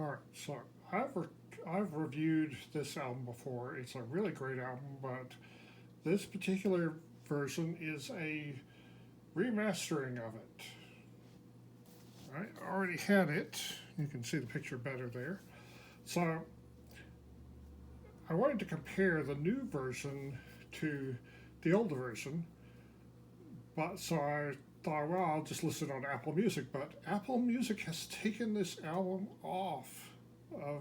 All right, so I've reviewed this album before. It's a really great album, but this particular version is a remastering of it. I already had it. You can see the picture better there. So I wanted to compare the new version to the older version, but so I thought, well, I'll just listen on Apple Music. But Apple Music has taken this album off of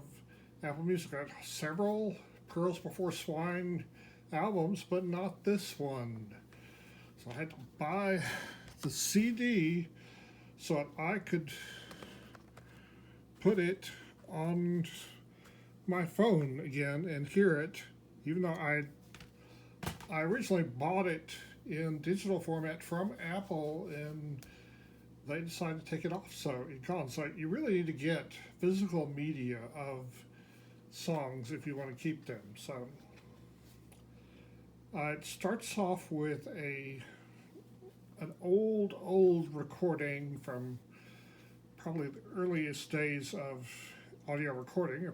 Apple Music. I had several Pearls Before Swine albums, but not this one. So I had to buy the CD so that I could put it on my phone again and hear it, even though I originally bought it in digital format from Apple, and they decided to take it off, so it's gone. So you really need to get physical media of songs if you want to keep them. So it starts off with an old recording from probably the earliest days of audio recording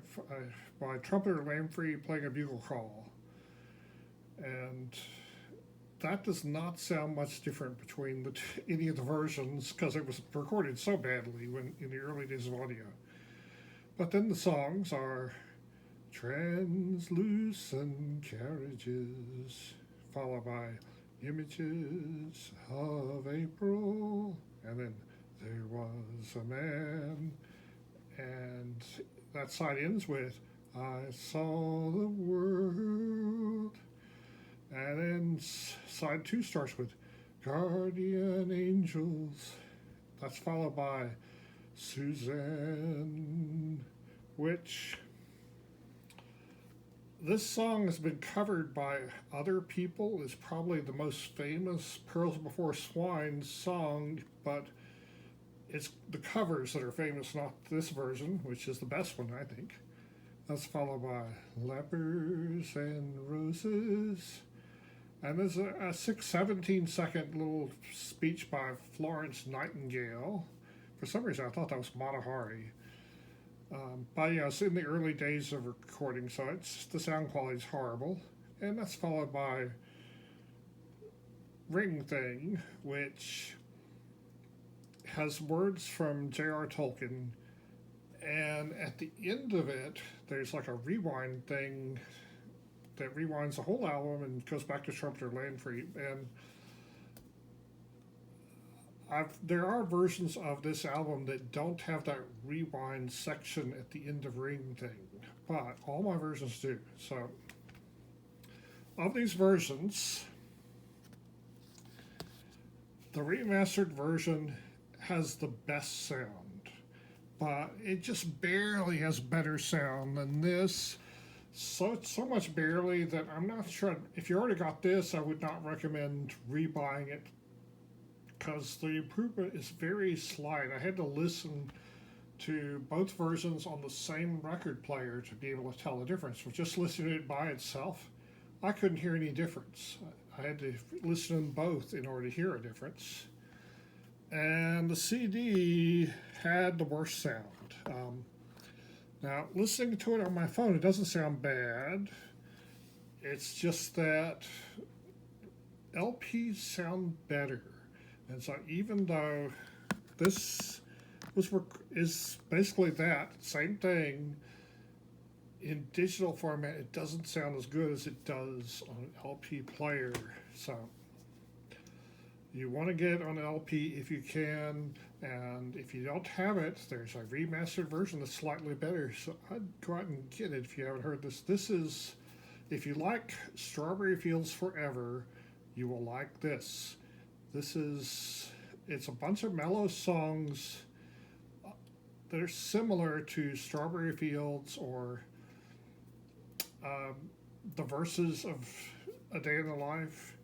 by trumpeter Lamprey playing a bugle call. And that does not sound much different between any of the versions because it was recorded so badly in the early days of audio. But then the songs are Translucent Carriages, followed by Images of April, and then There Was a Man, and that side ends with I Saw the World, and then side 2 starts with Guardian Angels. That's followed by Suzanne, which this song has been covered by other people. It's probably the most famous Pearls Before Swine song, but it's the covers that are famous, not this version, which is the best one, I think. That's followed by Lepers and Roses. And there's a 17-second little speech by Florence Nightingale. For some reason, I thought that was Mata Hari. But yeah, it's in the early days of recording, so the sound quality is horrible. And that's followed by Ring Thing, which has words from J.R. Tolkien. And at the end of it, there's like a rewind thing that rewinds the whole album and goes back to trumpeter Lamprey. And there are versions of this album that don't have that rewind section at the end of Ring Thing, but all my versions do. So, of these versions, the remastered version has the best sound, but it just barely has better sound than this. So much barely that I'm not sure. If you already got this, I would not recommend rebuying it because the improvement is very slight. I had to listen to both versions on the same record player to be able to tell the difference. With just listening to it by itself, I couldn't hear any difference. I had to listen to them both in order to hear a difference. And the CD had the worst sound. Now, listening to it on my phone, it doesn't sound bad. It's just that LPs sound better. And so even though this is basically that same thing in digital format, it doesn't sound as good as it does on an LP player. So you want to get it on LP if you can, and if you don't have it, there's a remastered version that's slightly better. So I'd go out and get it if you haven't heard this. This is, if you like Strawberry Fields Forever, you will like this. It's a bunch of mellow songs that are similar to Strawberry Fields or the verses of A Day in the Life.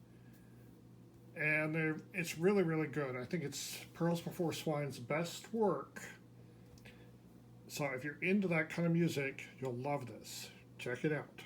And it's really, really good. I think it's Pearls Before Swine's best work. So if you're into that kind of music, you'll love this. Check it out.